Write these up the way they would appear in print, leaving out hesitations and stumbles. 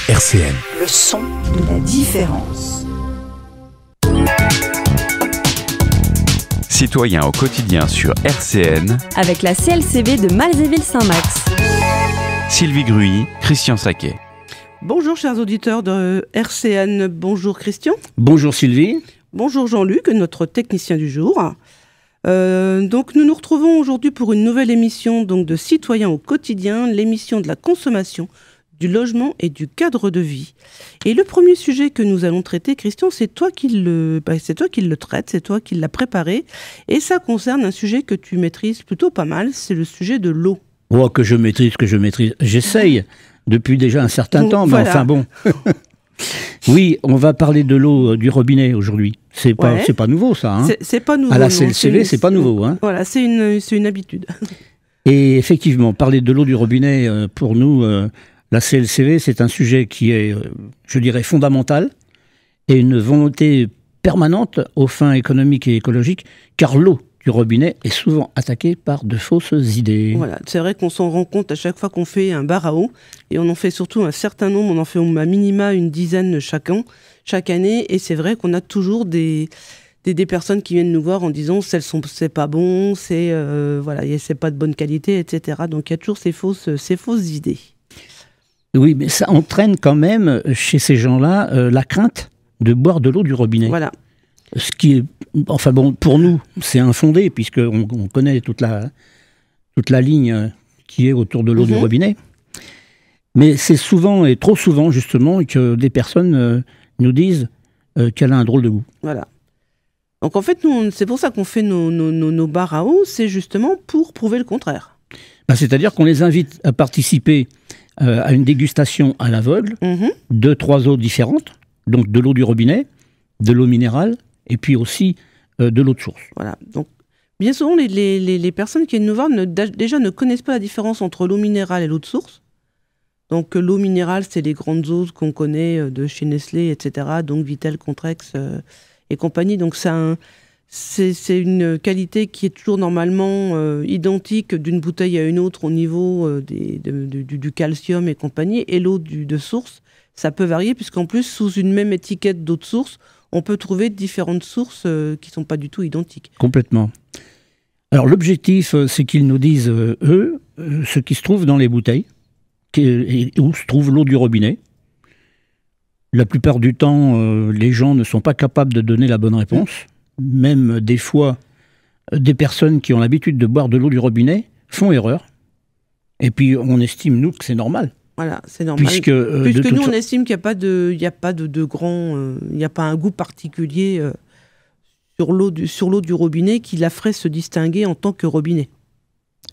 RCN. Le son de la différence. Citoyens au quotidien sur RCN. Avec la CLCV de Malzéville-Saint-Max. Sylvie Gruy, Christian Saquet. Bonjour chers auditeurs de RCN, bonjour Christian. Bonjour Sylvie. Bonjour Jean-Luc, notre technicien du jour. Donc nous nous retrouvons aujourd'hui pour une nouvelle émission donc, de Citoyens au quotidien, l'émission de la consommation, du logement et du cadre de vie. Et le premier sujet que nous allons traiter, Christian, c'est toi qui le traites, c'est toi qui l'as préparé. Et ça concerne un sujet que tu maîtrises plutôt pas mal, c'est le sujet de l'eau. Oh, que je maîtrise. J'essaye depuis déjà un certain temps, mais voilà. enfin bon. Oui, on va parler de l'eau du robinet aujourd'hui. C'est pas nouveau ça. Hein. C'est pas nouveau. À la CLCV, c'est pas nouveau. Hein. Voilà, c'est une habitude. Et effectivement, parler de l'eau du robinet, pour nous, la CLCV, c'est un sujet qui est, je dirais, fondamental et une volonté permanente aux fins économiques et écologiques, car l'eau du robinet est souvent attaquée par de fausses idées. Voilà, c'est vrai qu'on s'en rend compte à chaque fois qu'on fait un bar à eau, et on en fait surtout un certain nombre, on en fait à minima une dizaine chaque année, et c'est vrai qu'on a toujours des personnes qui viennent nous voir en disant c'est pas bon, c'est pas de bonne qualité, etc. Donc il y a toujours ces fausses idées. Oui, mais ça entraîne quand même chez ces gens-là la crainte de boire de l'eau du robinet. Voilà. Ce qui est, enfin bon, pour nous, c'est infondé puisqu'on connaît toute la ligne qui est autour de l'eau du robinet. Mais c'est souvent et trop souvent justement que des personnes nous disent qu'elle a un drôle de goût. Voilà. Donc en fait, nous, c'est pour ça qu'on fait nos bars à eau, c'est justement pour prouver le contraire. C'est-à-dire qu'on les invite à participer à une dégustation à l'aveugle de 3 eaux différentes, donc de l'eau du robinet, de l'eau minérale, et puis aussi de l'eau de source. Voilà. Donc, bien souvent, les personnes qui viennent nous voir déjà ne connaissent pas la différence entre l'eau minérale et l'eau de source. Donc, l'eau minérale, c'est les grandes eaux qu'on connaît de chez Nestlé, etc. Donc, Vittel, Contrex et compagnie. Donc, c'est une qualité qui est toujours normalement identique d'une bouteille à une autre au niveau du calcium et compagnie. Et l'eau de source, ça peut varier, puisqu'en plus, sous une même étiquette d'eau de source, on peut trouver différentes sources qui ne sont pas du tout identiques. Complètement. Alors l'objectif, c'est qu'ils nous disent, eux, ce qui se trouve dans les bouteilles, où se trouve l'eau du robinet. La plupart du temps, les gens ne sont pas capables de donner la bonne réponse. Même des fois, des personnes qui ont l'habitude de boire de l'eau du robinet font erreur. Et puis on estime, nous, que c'est normal. Voilà, c'est normal. Puisque nous, on estime qu'il n'y a pas un goût particulier sur l'eau du robinet qui la ferait se distinguer en tant que robinet.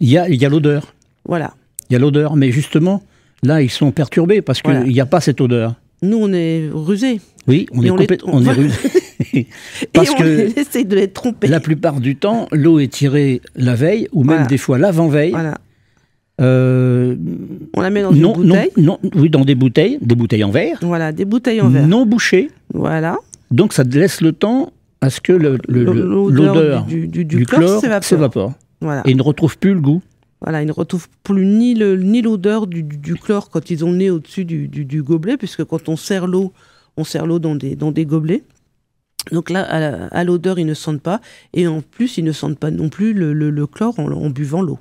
Il y a l'odeur. Voilà. Il y a l'odeur, mais justement, là, ils sont perturbés parce qu'il n'y a pas cette odeur. Nous, on est rusés. Oui, on est rusés. Parce on essaye de les tromper. La plupart du temps, l'eau est tirée la veille, ou même des fois l'avant-veille. Voilà. On la met dans une bouteille. Oui, dans des bouteilles en verre. Voilà, des bouteilles en verre. Non bouchées. Voilà. Donc ça laisse le temps à ce que l'odeur du chlore s'évapore. Voilà. Et il ne retrouve plus le goût. Voilà, ils ne retrouvent plus ni l'odeur du chlore quand ils ont le nez au-dessus du gobelet, puisque quand on sert l'eau dans des gobelets. Donc là, à l'odeur, ils ne sentent pas. Et en plus, ils ne sentent pas non plus le chlore en buvant l'eau.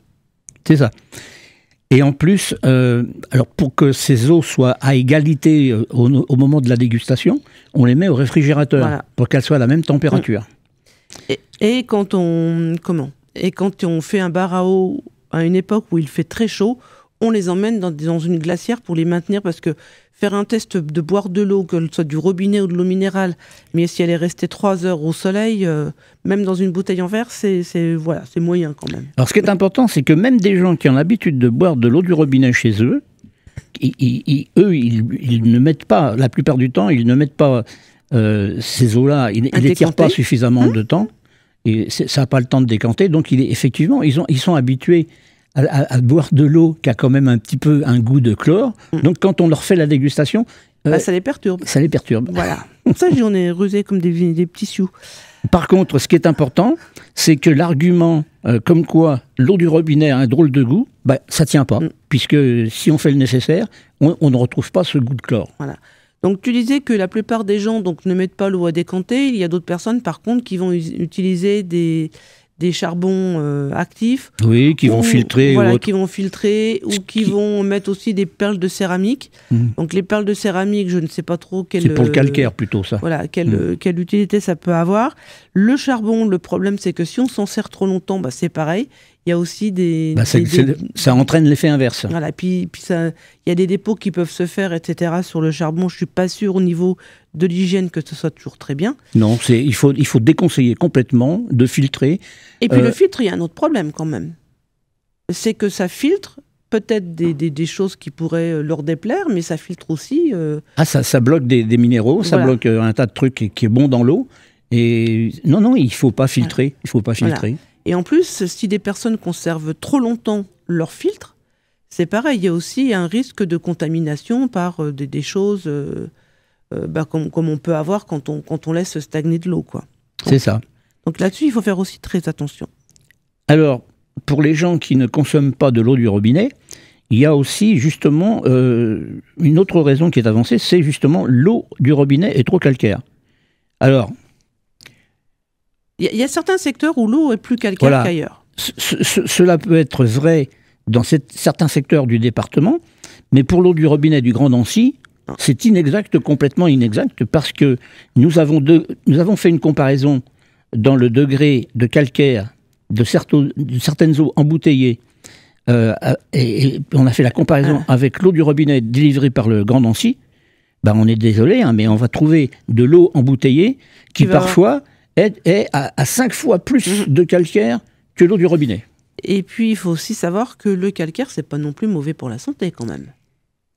C'est ça. Et en plus, alors pour que ces eaux soient à égalité au moment de la dégustation, on les met au réfrigérateur pour qu'elles soient à la même température. Et quand on fait un bar à eau à une époque où il fait très chaud, on les emmène dans une glacière pour les maintenir, parce que faire un test de boire de l'eau, que ce soit du robinet ou de l'eau minérale, mais si elle est restée 3 heures au soleil, même dans une bouteille en verre, c'est moyen quand même. Alors ce qui est important, c'est que même des gens qui ont l'habitude de boire de l'eau du robinet chez eux, ils ne mettent pas, la plupart du temps, ils ne mettent pas ces eaux-là, ils ne les tirent pas suffisamment de temps, et ça n'a pas le temps de décanter, donc effectivement, ils sont habitués à boire de l'eau qui a quand même un petit peu un goût de chlore. Donc quand on leur fait la dégustation, ça les perturbe. Ça les perturbe. Voilà. Ça, j'en ai rusé comme des petits sioux. Par contre, ce qui est important, c'est que l'argument comme quoi l'eau du robinet a un drôle de goût, ça tient pas. Puisque si on fait le nécessaire, on ne retrouve pas ce goût de chlore. Voilà. Donc tu disais que la plupart des gens ne mettent pas l'eau à décanter. Il y a d'autres personnes, par contre, qui vont utiliser des charbons actifs. Oui, qui vont filtrer. Voilà, qui vont filtrer ou qui vont mettre aussi des perles de céramique. Donc les perles de céramique, je ne sais pas trop quelle... C'est pour le calcaire plutôt, ça. Voilà, quelle utilité ça peut avoir. Le charbon, le problème, c'est que si on s'en sert trop longtemps, c'est pareil. Il y a aussi ça entraîne l'effet inverse. Voilà, puis il y a des dépôts qui peuvent se faire, etc. sur le charbon. Je ne suis pas sûr au niveau de l'hygiène que ce soit toujours très bien. Non, il faut déconseiller complètement de filtrer. Et puis le filtre, il y a un autre problème quand même. C'est que ça filtre peut-être des choses qui pourraient leur déplaire, mais ça filtre aussi... ça bloque des minéraux, ça bloque un tas de trucs qui est bon dans l'eau. Et non, il ne faut pas filtrer. Il faut pas filtrer. Voilà. Et en plus, si des personnes conservent trop longtemps leur filtre, c'est pareil, il y a aussi un risque de contamination par des choses comme on peut avoir quand on laisse stagner de l'eau, quoi. C'est ça. Donc là-dessus, il faut faire aussi très attention. Alors, pour les gens qui ne consomment pas de l'eau du robinet, il y a aussi justement une autre raison qui est avancée, c'est justement l'eau du robinet est trop calcaire. Alors... Il y a certains secteurs où l'eau est plus calcaire qu'ailleurs. Cela peut être vrai dans certains secteurs du département, mais pour l'eau du robinet du Grand Nancy, c'est inexact, complètement inexact, parce que nous avons fait une comparaison dans le degré de calcaire de certaines eaux embouteillées, et on a fait la comparaison avec l'eau du robinet délivrée par le Grand Nancy. On est désolé, mais on va trouver de l'eau embouteillée qui parfois... est à 5 fois plus de calcaire que l'eau du robinet. Et puis, il faut aussi savoir que le calcaire, c'est pas non plus mauvais pour la santé, quand même.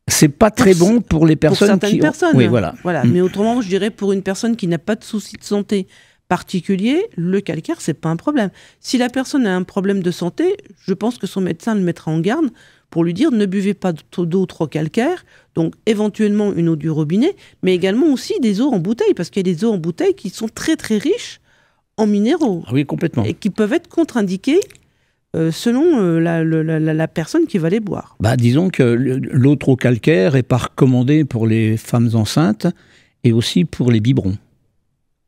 C'est pas très bon pour les personnes pour certaines personnes. Oui, voilà. Mais autrement, je dirais, pour une personne qui n'a pas de souci de santé particulier, le calcaire, c'est pas un problème. Si la personne a un problème de santé, je pense que son médecin le mettra en garde pour lui dire ne buvez pas d'eau trop calcaire, donc éventuellement une eau du robinet, mais également aussi des eaux en bouteille, parce qu'il y a des eaux en bouteille qui sont très très riches en minéraux. Ah oui, complètement. Et qui peuvent être contre-indiquées selon la personne qui va les boire. Disons que l'eau trop calcaire est pas recommandée pour les femmes enceintes et aussi pour les biberons.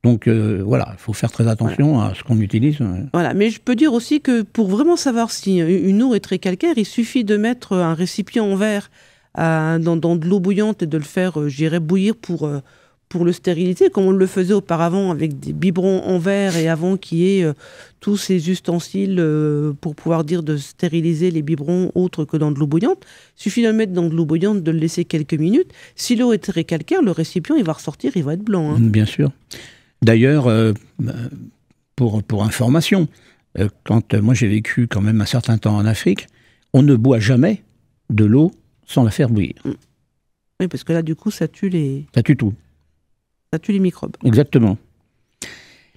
Donc il faut faire très attention à ce qu'on utilise. Voilà, mais je peux dire aussi que pour vraiment savoir si une eau est très calcaire, il suffit de mettre un récipient en verre dans de l'eau bouillante et de le faire, bouillir pour le stériliser, comme on le faisait auparavant avec des biberons en verre et avant qu'il y ait tous ces ustensiles pour pouvoir dire de stériliser les biberons autres que dans de l'eau bouillante. Il suffit de le mettre dans de l'eau bouillante, de le laisser quelques minutes. Si l'eau est très calcaire, le récipient il va ressortir, il va être blanc. Bien sûr. D'ailleurs, pour information, quand moi j'ai vécu quand même un certain temps en Afrique, on ne boit jamais de l'eau sans la faire bouillir. Oui, parce que là, du coup, ça tue tout. Ça tue les microbes. Exactement.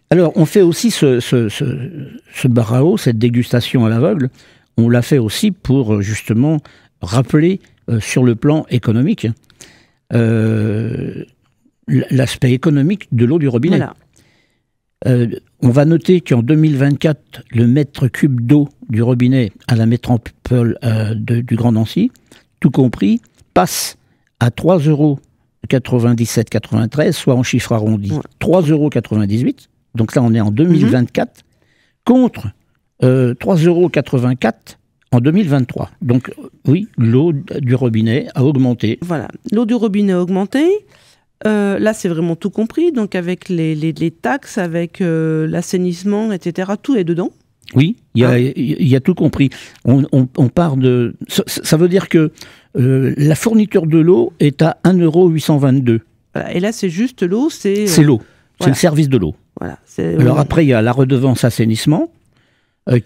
Alors, on fait aussi ce barao, cette dégustation à l'aveugle, on l'a fait aussi pour justement rappeler sur le plan économique l'aspect économique de l'eau du robinet. Voilà. On va noter qu'en 2024, le mètre cube d'eau du robinet à la métropole du Grand Nancy, tout compris, passe à 3,97,93 €, soit en chiffre arrondi, 3,98 €. Donc là, on est en 2024, contre 3,84 € en 2023. Donc oui, l'eau du robinet a augmenté. Voilà, l'eau du robinet a augmenté. Là, c'est vraiment tout compris, donc avec les taxes, avec l'assainissement, etc., tout est dedans. Oui, il y a tout compris. On part de... Ça veut dire que la fourniture de l'eau est à 1,822 €. Voilà, et là, c'est juste l'eau, c'est... C'est l'eau, c'est le service de l'eau. Voilà, alors après, il y a la redevance assainissement,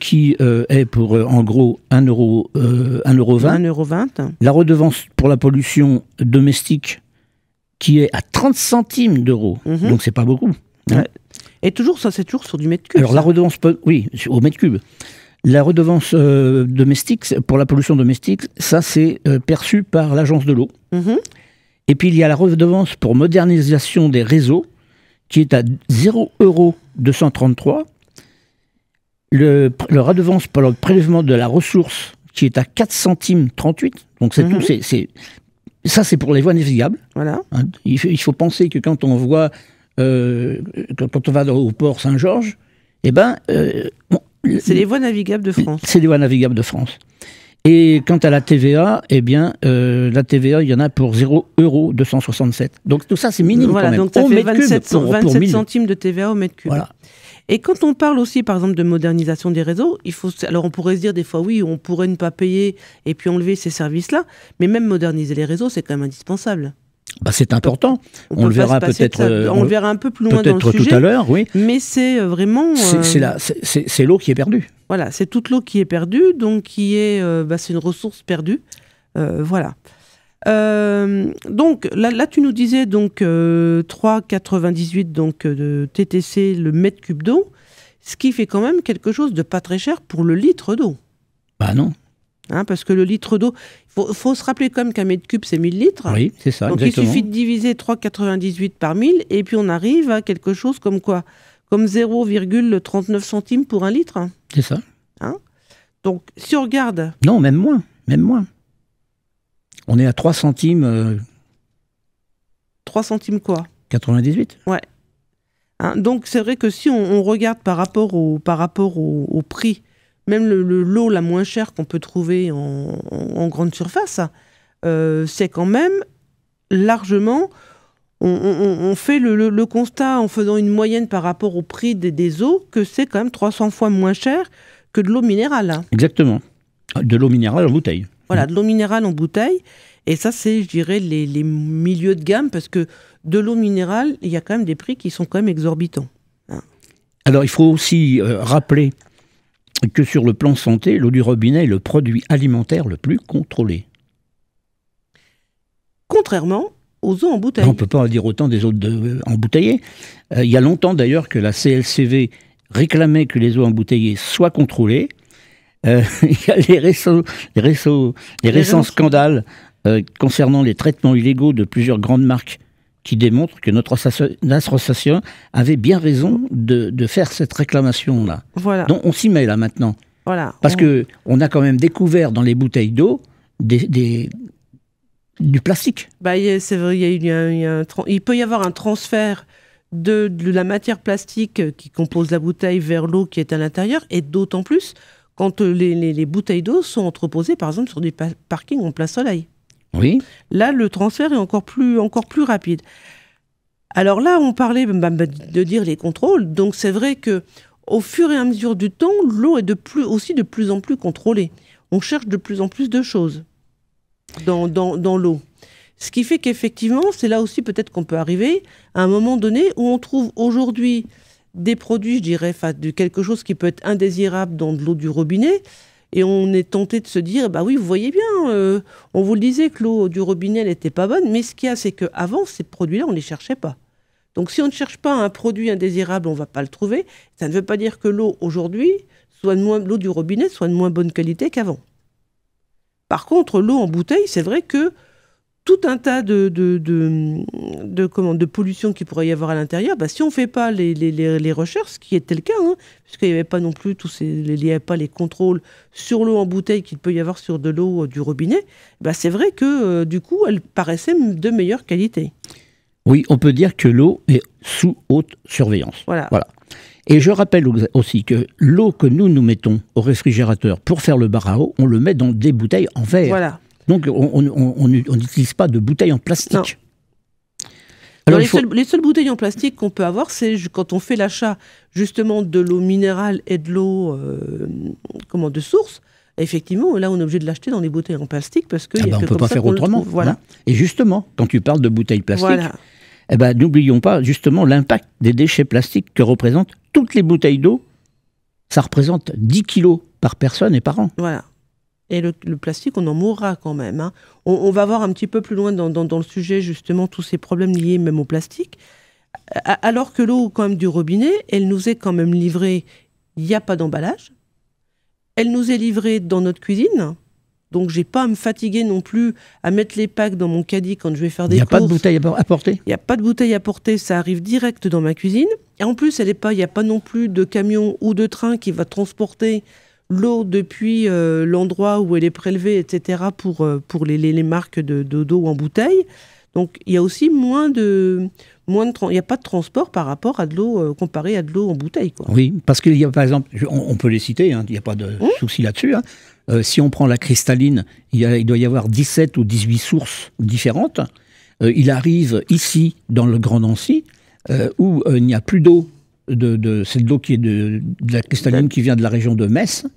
qui est pour, en gros, 1,20 €. 1,20 €. La redevance pour la pollution domestique, qui est à 30 centimes d'euros. Donc c'est pas beaucoup. Ouais. Et toujours, ça c'est toujours sur du mètre cube. Alors la redevance, oui, au mètre cube. La redevance domestique, pour la pollution domestique, ça c'est perçu par l'agence de l'eau. Mhm. Et puis il y a la redevance pour modernisation des réseaux, qui est à 0,233 €. Le redevance pour le prélèvement de la ressource, qui est à 4 centimes 38. Donc c'est tout, ça c'est pour les voies navigables. Voilà. Hein. Il faut penser que quand on va au port Saint-Georges, eh ben, C'est les voies navigables de France. c'est les voies navigables de France. Et quant à la TVA, eh bien, la TVA, il y en a pour 0,267 €. Donc tout ça, c'est minime Voilà, quand même. donc ça Au fait mètre cube, 27 pour 1000. centimes de TVA au mètre cube. Voilà. Et quand on parle aussi, par exemple, de modernisation des réseaux, alors on pourrait se dire des fois, oui, on pourrait ne pas payer et puis enlever ces services-là, mais même moderniser les réseaux, c'est quand même indispensable. Bah, c'est important. On On peut le pas verra se passer de peut-être. ça. On le verra un peu plus loin dans le sujet. Tout à l'heure, oui. Mais c'est vraiment... C'est l'eau qui est perdue. Voilà, c'est toute l'eau qui est perdue, donc c'est une ressource perdue. Voilà. Donc là, tu nous disais donc 3,98 donc de TTC le mètre cube d'eau, ce qui fait quand même quelque chose de pas très cher pour le litre d'eau. Bah non. Hein, parce que le litre d'eau, faut se rappeler quand même qu'un mètre cube c'est 1000 litres. Oui, c'est ça, Donc exactement. il suffit de diviser 3,98 par 1000 et puis on arrive à quelque chose comme quoi? Comme 0,39 centimes pour un litre. C'est ça. Donc si on regarde... Non, même moins. Même moins. On est à 3 centimes 3 centimes quoi? 98. Hein, donc c'est vrai que si on regarde par rapport au prix, même l'eau la moins chère qu'on peut trouver en grande surface, c'est quand même largement... On fait le constat en faisant une moyenne par rapport au prix des eaux que c'est quand même 300 fois moins cher que de l'eau minérale. Exactement. De l'eau minérale en bouteille. Voilà, de l'eau minérale en bouteille. Et ça, c'est, je dirais, les milieux de gamme, parce que de l'eau minérale, il y a quand même des prix qui sont quand même exorbitants. Alors, il faut aussi rappeler que sur le plan santé, l'eau du robinet est le produit alimentaire le plus contrôlé. Contrairement aux eaux en bouteille. On ne peut pas en dire autant des eaux embouteillées. Il y a longtemps d'ailleurs que la CLCV réclamait que les eaux embouteillées soient contrôlées. Il y a les récents scandales concernant les traitements illégaux de plusieurs grandes marques qui démontrent que notre association avait bien raison de faire cette réclamation-là. Voilà. Donc on s'y met là maintenant. Voilà. Parce qu'on a quand même découvert dans les bouteilles d'eau du plastique. C'est vrai, il peut y avoir un transfert de la matière plastique qui compose la bouteille vers l'eau qui est à l'intérieur, et d'autant plus quand les bouteilles d'eau sont entreposées, par exemple, sur des parkings en plein soleil. Oui. Là, le transfert est encore plus rapide. Alors là, on parlait de dire les contrôles. Donc c'est vrai que au fur et à mesure du temps, l'eau est aussi de plus en plus contrôlée. On cherche de plus en plus de choses dans l'eau. Ce qui fait qu'effectivement, c'est là aussi peut-être qu'on peut arriver à un moment donné où on trouve aujourd'hui des produits, je dirais, de quelque chose qui peut être indésirable dans de l'eau du robinet, et on est tenté de se dire, bah oui, vous voyez bien, on vous le disait que l'eau du robinet, elle n'était pas bonne, mais ce qu'il y a, c'est qu'avant, ces produits-là, on ne les cherchait pas. Donc si on ne cherche pas un produit indésirable, on ne va pas le trouver. Ça ne veut pas dire que l'eau, aujourd'hui, l'eau du robinet soit de moins bonne qualité qu'avant. Par contre, l'eau en bouteille, c'est vrai que tout un tas de pollution qu'il pourrait y avoir à l'intérieur, si on ne fait pas les recherches, ce qui était le cas, puisqu'il n'y avait pas non plus il n'y avait pas les contrôles sur l'eau en bouteille qu'il peut y avoir sur de l'eau du robinet, c'est vrai que du coup, elle paraissait de meilleure qualité. Oui, on peut dire que l'eau est sous haute surveillance. Voilà. Et je rappelle aussi que l'eau que nous mettons au réfrigérateur pour faire le bar à eau, on le met dans des bouteilles en verre. Voilà. Donc, on n'utilise pas de bouteilles en plastique. Alors, les seules bouteilles en plastique qu'on peut avoir, c'est quand on fait l'achat justement de l'eau minérale et de l'eau de source. Effectivement, là, on est obligé de l'acheter dans des bouteilles en plastique parce que on ne peut pas faire autrement. Voilà. Et justement, quand tu parles de bouteilles plastiques, n'oublions pas justement l'impact des déchets plastiques que représentent toutes les bouteilles d'eau. Ça représente 10 kilos par personne et par an. Voilà. Et le plastique, on en mourra quand même. On va voir un petit peu plus loin dans le sujet, justement, tous ces problèmes liés même au plastique. Alors que l'eau, quand même, du robinet, elle nous est quand même livrée, il n'y a pas d'emballage. Elle nous est livrée dans notre cuisine. Donc, j'ai pas à me fatiguer non plus à mettre les packs dans mon caddie quand je vais faire des courses. Il n'y a pas de bouteille à porter? Il n'y a pas de bouteille à porter, ça arrive direct dans ma cuisine. Et en plus, il n'y a pas non plus de camion ou de train qui va transporter l'eau depuis l'endroit où elle est prélevée, etc., pour les marques d'eau en bouteille. Donc, il y a aussi il n'y a pas de transport par rapport à de l'eau, comparé à de l'eau en bouteille, quoi. Oui, parce qu'il y a, par exemple, on peut les citer, hein, il n'y a pas de souci là-dessus. Hein. Si on prend la cristalline, il doit y avoir 17 ou 18 sources différentes. Il arrive ici, dans le Grand Nancy, où il n'y a plus d'eau. C'est de l'eau qui est de la cristalline qui vient de la région de Metz.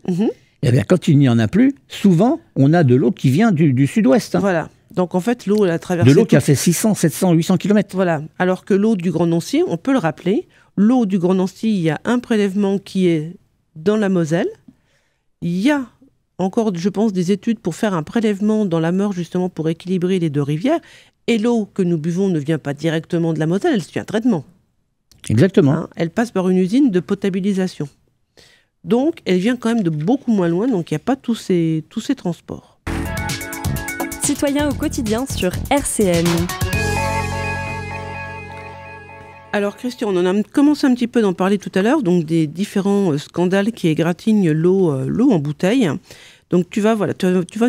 Et bien, quand il n'y en a plus, souvent, on a de l'eau qui vient du sud-ouest. Hein. Voilà. Donc, en fait, l'eau, elle a traversé... De l'eau qui a fait 600, 700, 800 km. Voilà. Alors que l'eau du Grand Nancy, on peut le rappeler, l'eau du Grand Nancy, il y a un prélèvement qui est dans la Moselle. Il y a encore, je pense, des études pour faire un prélèvement dans la Meurthe, justement, pour équilibrer les deux rivières. Et l'eau que nous buvons ne vient pas directement de la Moselle, elle suit un traitement. Exactement. Hein, elle passe par une usine de potabilisation. Donc, elle vient quand même de beaucoup moins loin, donc il n'y a pas tous ces transports. Citoyens au quotidien sur RCN. Alors Christian, on en a commencé un petit peu d'en parler tout à l'heure, donc des différents scandales qui égratignent l'eau en bouteille. Donc tu vas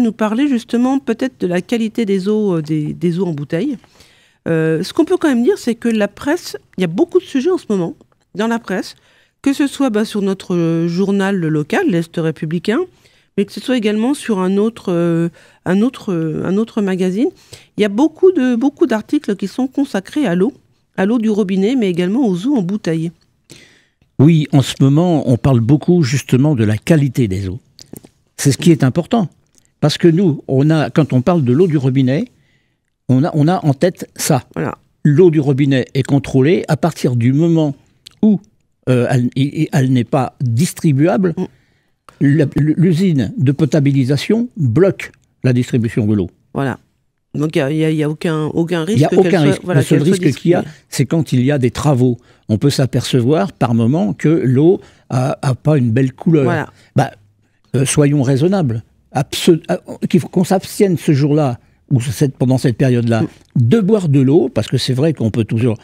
nous parler justement peut-être de la qualité des eaux en bouteille. Ce qu'on peut quand même dire, c'est que la presse, il y a beaucoup de sujets en ce moment dans la presse, que ce soit sur notre journal local, l'Est républicain, mais que ce soit également sur un autre magazine. Il y a beaucoup d'articles qui sont consacrés à l'eau du robinet, mais également aux eaux en bouteille. Oui, en ce moment, on parle beaucoup justement de la qualité des eaux. C'est ce qui est important. Parce que nous, quand on parle de l'eau du robinet, on a en tête ça. Voilà. L'eau du robinet est contrôlée à partir du moment où elle n'est pas distribuable. L'usine de potabilisation bloque la distribution de l'eau. Voilà. Donc il n'y a aucun risque. Il n'y a aucun risque. Le seul risque qu'il y a, c'est quand il y a des travaux. On peut s'apercevoir par moment que l'eau n'a pas une belle couleur. Voilà. Soyons raisonnables. Qu'on s'abstienne ce jour-là, ou pendant cette période-là, de boire de l'eau, parce que c'est vrai qu'on peut toujours...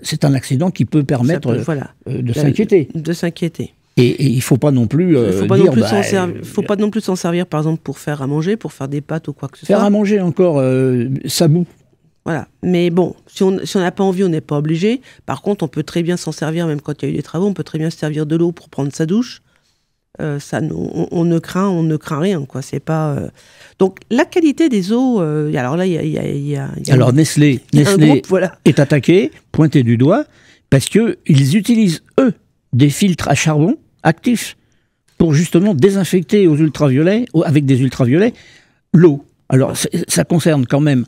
c'est un accident qui peut permettre de s'inquiéter. De s'inquiéter. Et il ne faut pas non plus faut pas non plus s'en servir, par exemple, pour faire à manger, pour faire des pâtes ou quoi que ce soit. Faire à manger encore, ça bout. Voilà. Mais bon, si on n'a pas envie, on n'est pas obligé. Par contre, on peut très bien s'en servir, même quand il y a eu des travaux, on peut très bien se servir de l'eau pour prendre sa douche. On ne craint rien, quoi. C'est pas. Donc la qualité des eaux. Alors là, il y a alors Nestlé est attaqué, pointé du doigt, parce que ils utilisent eux des filtres à charbon actifs pour justement désinfecter avec des ultraviolets l'eau. Alors ça concerne quand même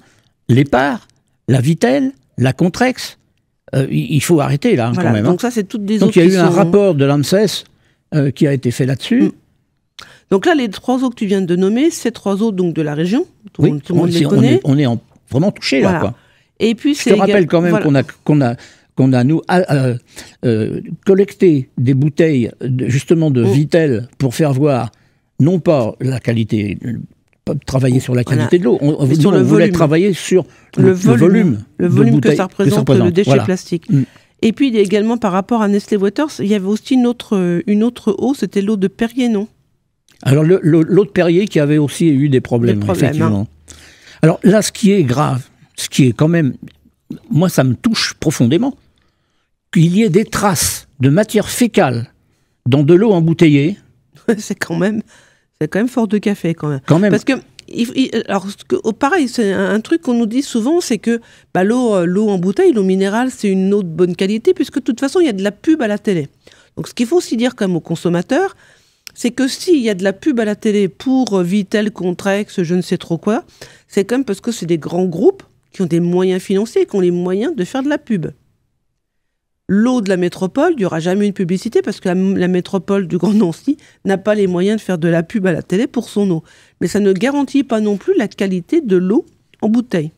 l'Épar, la Vittel, la Contrex. Il faut arrêter là quand même. Donc ça, c'est toutes des eaux. Donc il y a eu un rapport de l'ANSES qui a été fait là-dessus. Donc là, les 3 eaux que tu viens de nommer, c'est 3 eaux donc de la région. Tout le monde les connaît. On est vraiment touché là. Quoi. Et puis je te rappelle quand même qu'on a nous collecté des bouteilles justement de Vittel pour faire voir non pas la qualité, pas travailler sur la qualité de l'eau, on voulait travailler sur le volume que ça représente le déchet plastique. Et puis également par rapport à Nestlé Waters, il y avait aussi une autre eau, c'était l'eau de Perrier, non? Alors l'eau de Perrier qui avait aussi eu des problèmes effectivement. Alors là, ce qui est grave, ce qui est quand même, moi ça me touche profondément, qu'il y ait des traces de matière fécale dans de l'eau embouteillée. c'est quand même fort de café quand même. Parce que pareil, c'est un truc qu'on nous dit souvent, c'est que l'eau en bouteille, l'eau minérale, c'est une eau de bonne qualité, puisque de toute façon, il y a de la pub à la télé. Donc ce qu'il faut aussi dire comme aux consommateurs, c'est que s'il y a de la pub à la télé pour Vittel, Contrex, je ne sais trop quoi, c'est quand même parce que c'est des grands groupes qui ont des moyens financiers, qui ont les moyens de faire de la pub. L'eau de la métropole, il n'y aura jamais une publicité parce que la métropole du Grand Nancy n'a pas les moyens de faire de la pub à la télé pour son eau. Mais ça ne garantit pas non plus la qualité de l'eau en bouteille.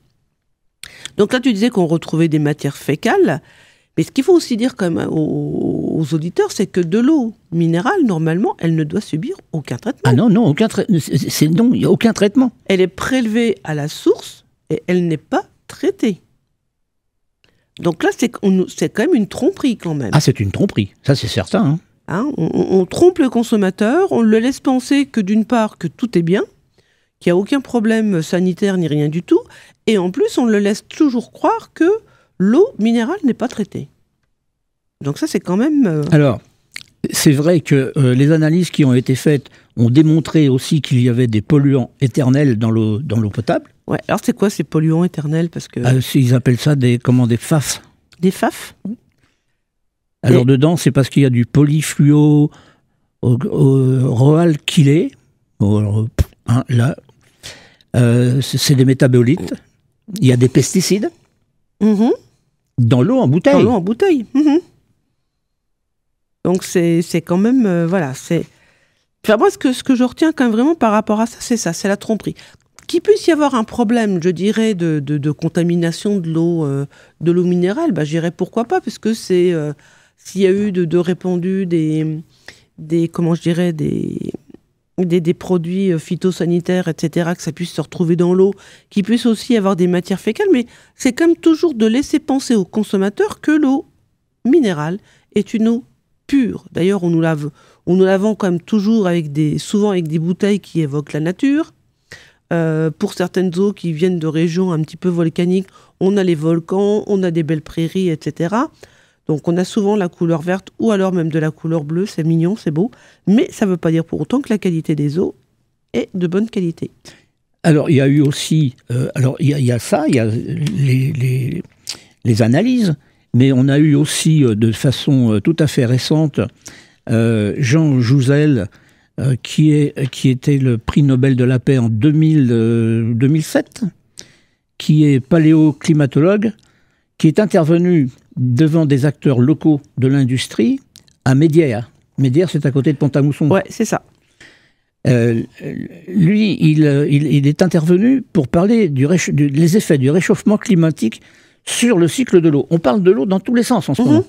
Donc là, tu disais qu'on retrouvait des matières fécales. Mais ce qu'il faut aussi dire quand même aux aux auditeurs, c'est que de l'eau minérale, normalement, elle ne doit subir aucun traitement. Ah non, non, non, il n'y a aucun traitement. Elle est prélevée à la source et elle n'est pas traitée. Donc là, c'est quand même une tromperie quand même. Ah, c'est une tromperie, ça c'est certain. Hein. Hein, on trompe le consommateur, on le laisse penser que d'une part, que tout est bien, qu'il n'y a aucun problème sanitaire ni rien du tout, et en plus, on le laisse toujours croire que l'eau minérale n'est pas traitée. Donc ça, c'est quand même... Alors, c'est vrai que les analyses qui ont été faites ont démontré aussi qu'il y avait des polluants éternels dans l'eau potable. Ouais, alors c'est quoi ces polluants éternels? Parce que... Ils appellent ça des FAF. Des FAF? Alors dedans, c'est parce qu'il y a du polyfluoroalkylé. Là, c'est des métabolites. Il y a des pesticides dans l'eau en bouteille. Dans l'eau en bouteille. Donc c'est quand même... voilà, c'est... Enfin, moi, ce que je retiens quand même vraiment par rapport à ça, c'est la tromperie. Qu'il puisse y avoir un problème, je dirais, de contamination de l'eau minérale, je dirais pourquoi pas, parce que c'est... s'il y a eu de répandus des produits phytosanitaires, etc., que ça puisse se retrouver dans l'eau, qu'il puisse aussi avoir des matières fécales, mais c'est comme toujours de laisser penser aux consommateurs que l'eau minérale est une eau pure. D'ailleurs, on nous la vend quand même toujours souvent avec des bouteilles qui évoquent la nature. Pour certaines eaux qui viennent de régions un petit peu volcaniques, on a les volcans, on a des belles prairies, etc., donc on a souvent la couleur verte ou alors même de la couleur bleue, c'est mignon, c'est beau, mais ça ne veut pas dire pour autant que la qualité des eaux est de bonne qualité. Alors il y a eu aussi, il y a ça, il y a les analyses, mais on a eu aussi de façon tout à fait récente Jean Jouzel, qui était le prix Nobel de la paix en 2007, qui est paléoclimatologue, qui est intervenu devant des acteurs locaux de l'industrie à Médières. Médières, c'est à côté de Pont-à-Mousson. Ouais, c'est ça. Lui, il est intervenu pour parler des effets du réchauffement climatique sur le cycle de l'eau. On parle de l'eau dans tous les sens en ce moment.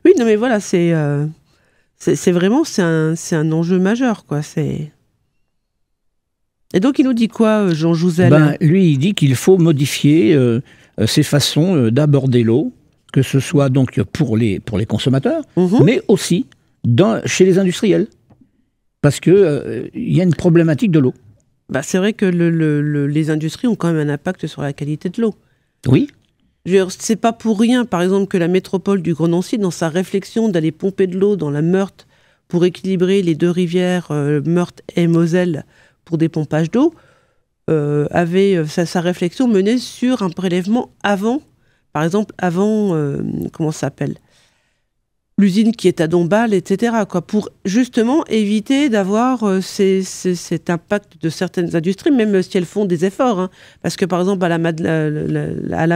Oui, non mais voilà, c'est vraiment un enjeu majeur, quoi. Et donc il nous dit quoi, Jean Jouzel? Lui, il dit qu'il faut modifier ses façons d'aborder l'eau, que ce soit donc pour les consommateurs, mais aussi chez les industriels. Parce qu'il y a une problématique de l'eau. C'est vrai que les industries ont quand même un impact sur la qualité de l'eau. Oui. C'est pas pour rien, par exemple, que la métropole du Grand Nancy, dans sa réflexion d'aller pomper de l'eau dans la Meurthe pour équilibrer les deux rivières Meurthe et Moselle pour des pompages d'eau, avait sa réflexion menée sur un prélèvement avant, par exemple, comment ça s'appelle, l'usine qui est à Dombasle, etc., quoi, pour justement éviter d'avoir cet impact de certaines industries, même si elles font des efforts. Hein. Parce que, par exemple, à la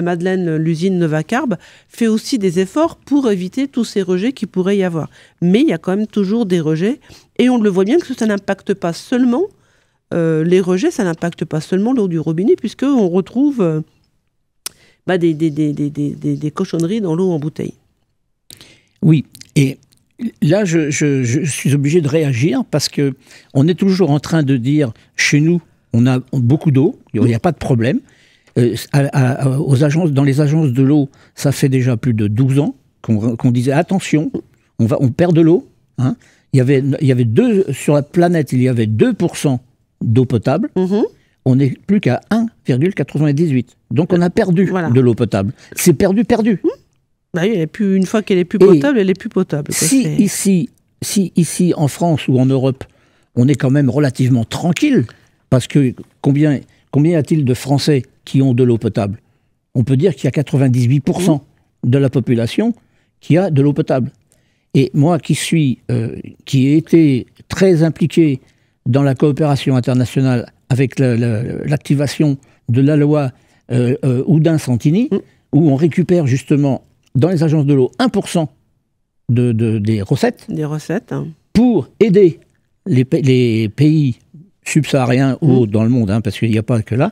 Madeleine, l'usine Novacarb fait aussi des efforts pour éviter tous ces rejets qu'il pourrait y avoir. Mais il y a quand même toujours des rejets, et on le voit bien que ça n'impacte pas seulement les rejets, ça n'impacte pas seulement l'eau du robinet, puisqu'on retrouve des cochonneries dans l'eau en bouteille. Oui, et là, je suis obligé de réagir parce qu'on est toujours en train de dire, chez nous, on a beaucoup d'eau, il n'y a pas de problème. Dans les agences de l'eau, ça fait déjà plus de 12 ans qu'on disait, attention, on perd de l'eau. Hein. Il y avait sur la planète, il y avait 2% d'eau potable. On n'est plus qu'à 1,98. Donc on a perdu de l'eau potable. C'est perdu. Une fois qu'elle est plus potable, elle est plus potable. Si ici, en France ou en Europe, on est quand même relativement tranquille, parce que combien y a-t-il de Français qui ont de l'eau potable? On peut dire qu'il y a 98% de la population qui a de l'eau potable. Et moi qui ai été très impliqué dans la coopération internationale avec l'activation de la loi Oudin-Santini, où on récupère justement dans les agences de l'eau 1% des recettes. Des recettes. Hein. Pour aider les pays subsahariens ou dans le monde, hein, parce qu'il n'y a pas que là.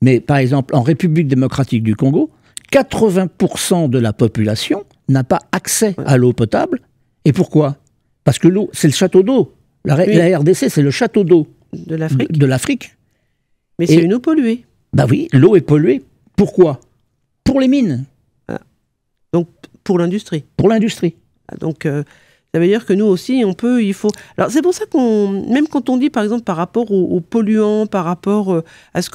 Mais par exemple, en République démocratique du Congo, 80% de la population n'a pas accès à l'eau potable Et pourquoi? Parce que l'eau, c'est le château d'eau. La RDC, c'est le château d'eau De l'Afrique. de l'Afrique. Mais c'est une eau polluée. Bah oui, l'eau est polluée. Pourquoi? Pour les mines. Donc, pour l'industrie. Pour l'industrie. Donc, ça veut dire que nous aussi, il faut... Alors, c'est pour ça même quand on dit, par exemple, par rapport aux polluants, par rapport à ce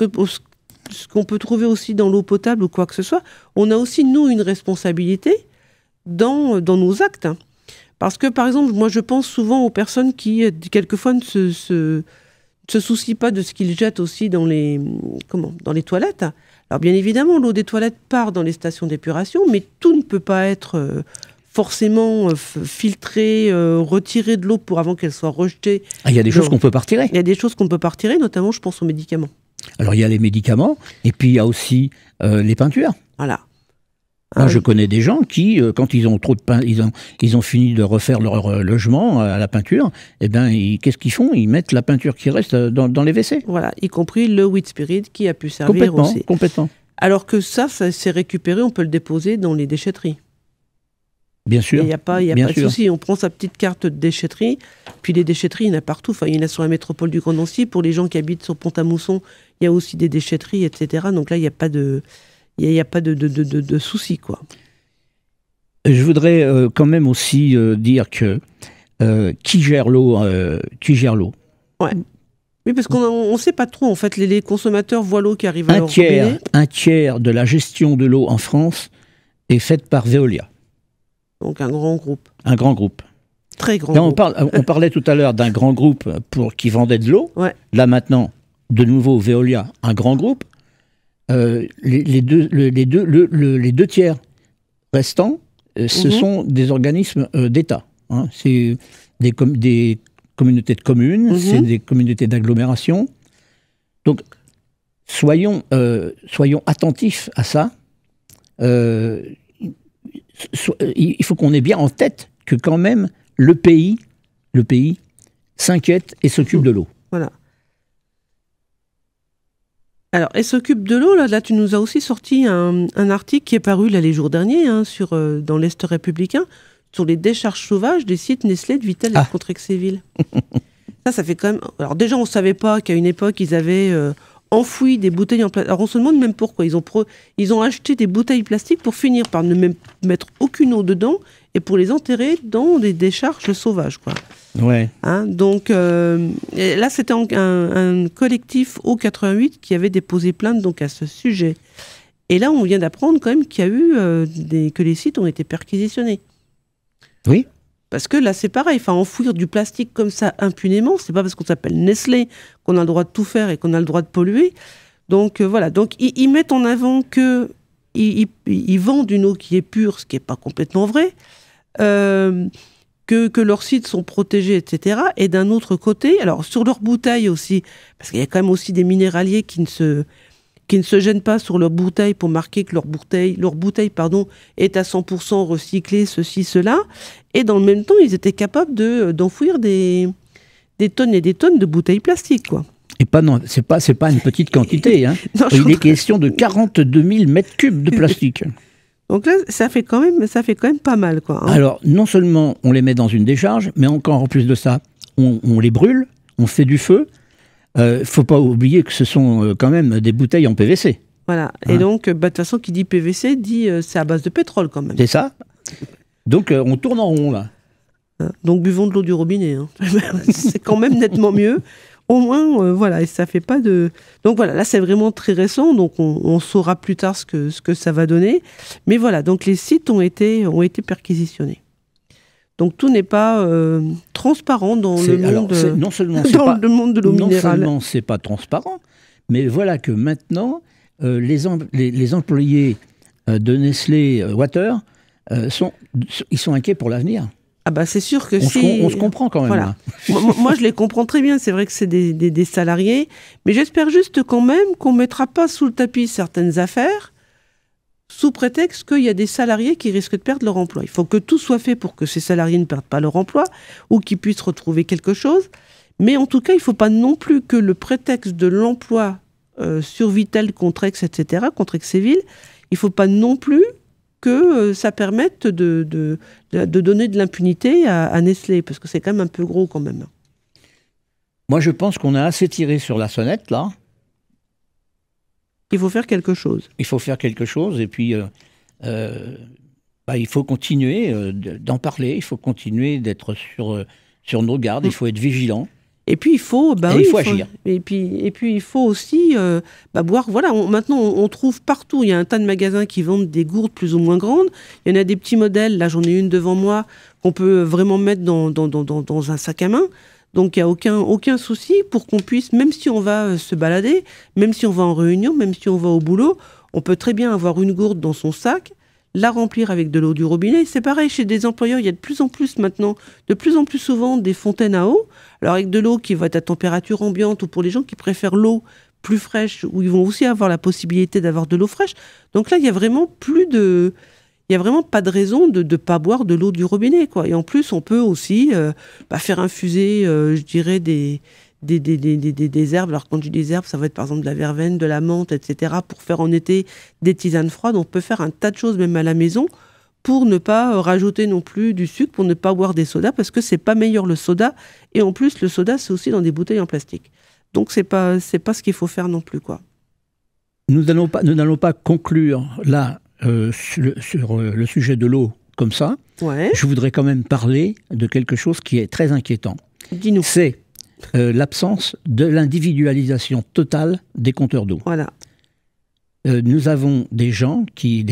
qu'on peut trouver aussi dans l'eau potable ou quoi que ce soit, on a aussi, nous, une responsabilité dans nos actes. Parce que, par exemple, moi, je pense souvent aux personnes qui, quelquefois, ne se soucient pas de ce qu'ils jettent aussi dans les toilettes. Alors, bien évidemment, l'eau des toilettes part dans les stations d'épuration, mais tout ne peut pas être forcément filtré, retiré de l'eau avant qu'elle soit rejetée. Il y a des choses qu'on peut pas retirer. Il y a des choses qu'on ne peut pas retirer, notamment, je pense aux médicaments. Alors, il y a les médicaments, et puis il y a aussi les peintures. Voilà. Moi, je connais des gens qui, quand ils ont trop de ils ont fini de refaire leur logement à la peinture, eh ben, qu'est-ce qu'ils font? Ils mettent la peinture qui reste dans les WC. Voilà, y compris le wheat spirit qui a pu servir aussi. Complètement. Alors que ça s'est récupéré, on peut le déposer dans les déchetteries. Bien sûr. Il n'y a pas de souci. On prend sa petite carte de déchetterie, puis les déchetteries, il y en a partout. Enfin, il y en a sur la métropole du Grand Nancy. Pour les gens qui habitent sur Pont-à-Mousson, il y a aussi des déchetteries, etc. Donc là, il n'y a pas de... Il n'y a pas de souci, quoi. Je voudrais quand même aussi dire que qui gère l'eau Ouais. Oui, parce qu'on ne sait pas trop, en fait. Les consommateurs voient l'eau qui arrive à leur robinet. Un tiers de la gestion de l'eau en France est faite par Veolia. Donc un grand groupe. Un grand groupe. Très grand Là, groupe. On parlait tout à l'heure d'un grand groupe qui vendait de l'eau. Ouais. Là, maintenant, de nouveau, Veolia, un grand groupe. Les deux tiers restants, ce sont des organismes d'État. Hein. C'est des communautés de communes, c'est des communautés d'agglomération. Donc, soyons attentifs à ça. Il faut qu'on ait bien en tête que quand même le pays s'inquiète et s'occupe de l'eau. Voilà. Alors, elle s'occupe de l'eau. Là, tu nous as aussi sorti un article qui est paru là, les jours derniers dans l'Est républicain sur les décharges sauvages des sites Nestlé de Vittel et de Contrexéville. Ça fait quand même... Alors déjà, on ne savait pas qu'à une époque, ils avaient enfoui des bouteilles en plastique. Alors, on se demande même pourquoi. Ils ont acheté des bouteilles plastiques pour finir par ne même mettre aucune eau dedans et pour les enterrer dans des décharges sauvages, quoi. Ouais. Hein, donc là, c'était un collectif O88 qui avait déposé plainte donc à ce sujet. Et là, on vient d'apprendre quand même qu'il y a eu que les sites ont été perquisitionnés. Oui. Parce que là, c'est pareil. Enfin, enfouir du plastique comme ça impunément, c'est pas parce qu'on s'appelle Nestlé qu'on a le droit de tout faire et qu'on a le droit de polluer. Donc voilà. Donc ils mettent en avant que ils vendent une eau qui est pure, ce qui est pas complètement vrai. Que leurs sites sont protégés, etc. Et d'un autre côté, alors sur leurs bouteilles aussi, parce qu'il y a quand même aussi des minéraliers qui ne se gênent pas sur leurs bouteilles pour marquer que leur bouteille est à 100% recyclée, ceci, cela. Et dans le même temps, ils étaient capables d'enfouir des tonnes et des tonnes de bouteilles plastiques, quoi. Et c'est pas une petite quantité. Hein. Non, il est question de 42 000 mètres cubes de plastique. Donc là, ça fait quand même pas mal, quoi. Hein. Alors, non seulement on les met dans une décharge, mais encore en plus de ça, on les brûle, on fait du feu. Faut pas oublier que ce sont quand même des bouteilles en PVC. Voilà. Et donc, de toute façon, qui dit PVC dit c'est à base de pétrole, quand même. C'est ça. Donc, on tourne en rond, là. Donc, buvons de l'eau du robinet. Hein. C'est quand même nettement mieux. Au moins, voilà, et ça fait pas de... Donc voilà, là c'est vraiment très récent, donc on saura plus tard ce que ça va donner. Mais voilà, donc les sites ont été perquisitionnés. Donc tout n'est pas transparent dans le monde, le monde de l'eau minérale. Non seulement c'est pas transparent, mais voilà que maintenant, les employés de Nestlé Water, ils sont inquiets pour l'avenir. Ah bah c'est sûr que on se comprend quand même. Voilà. Moi, je les comprends très bien. C'est vrai que c'est des salariés. Mais j'espère juste quand même qu'on ne mettra pas sous le tapis certaines affaires sous prétexte qu'il y a des salariés qui risquent de perdre leur emploi. Il faut que tout soit fait pour que ces salariés ne perdent pas leur emploi ou qu'ils puissent retrouver quelque chose. Mais en tout cas, il ne faut pas non plus que le prétexte de l'emploi sur Vittel, Contrex, etc., Contrexéville, il ne faut pas non plus que ça permette de donner de l'impunité à Nestlé, parce que c'est quand même un peu gros quand même. Moi, je pense qu'on a assez tiré sur la sonnette, là. Il faut faire quelque chose. Il faut faire quelque chose, et puis il faut continuer d'en parler, il faut continuer d'être sur nos gardes, il faut être vigilant. Et puis il faut, il faut agir. Et puis il faut aussi boire. Voilà, maintenant on trouve partout. Il y a un tas de magasins qui vendent des gourdes plus ou moins grandes. Il y en a des petits modèles. Là, j'en ai une devant moi qu'on peut vraiment mettre dans un sac à main. Donc il n'y a aucun souci pour qu'on puisse, même si on va se balader, même si on va en réunion, même si on va au boulot, on peut très bien avoir une gourde dans son sac, la remplir avec de l'eau du robinet. C'est pareil chez des employeurs, il y a de plus en plus maintenant, de plus en plus souvent des fontaines à eau, alors avec de l'eau qui va être à température ambiante, ou pour les gens qui préfèrent l'eau plus fraîche, où ils vont aussi avoir la possibilité d'avoir de l'eau fraîche. Donc là, il y a vraiment pas de raison de ne pas boire de l'eau du robinet, quoi. Et en plus, on peut aussi faire infuser, je dirais, des herbes. Alors quand je dis des herbes, ça va être par exemple de la verveine, de la menthe, etc. pour faire en été des tisanes froides. On peut faire un tas de choses même à la maison pour ne pas rajouter non plus du sucre, pour ne pas boire des sodas, parce que c'est pas meilleur le soda. Et en plus, le soda, c'est aussi dans des bouteilles en plastique. Donc c'est pas ce qu'il faut faire non plus, quoi. Nous n'allons pas conclure là sur le sujet de l'eau comme ça. Ouais. Je voudrais quand même parler de quelque chose qui est très inquiétant. Dis-nous. C'est l'absence de l'individualisation totale des compteurs d'eau. Voilà. Nous avons des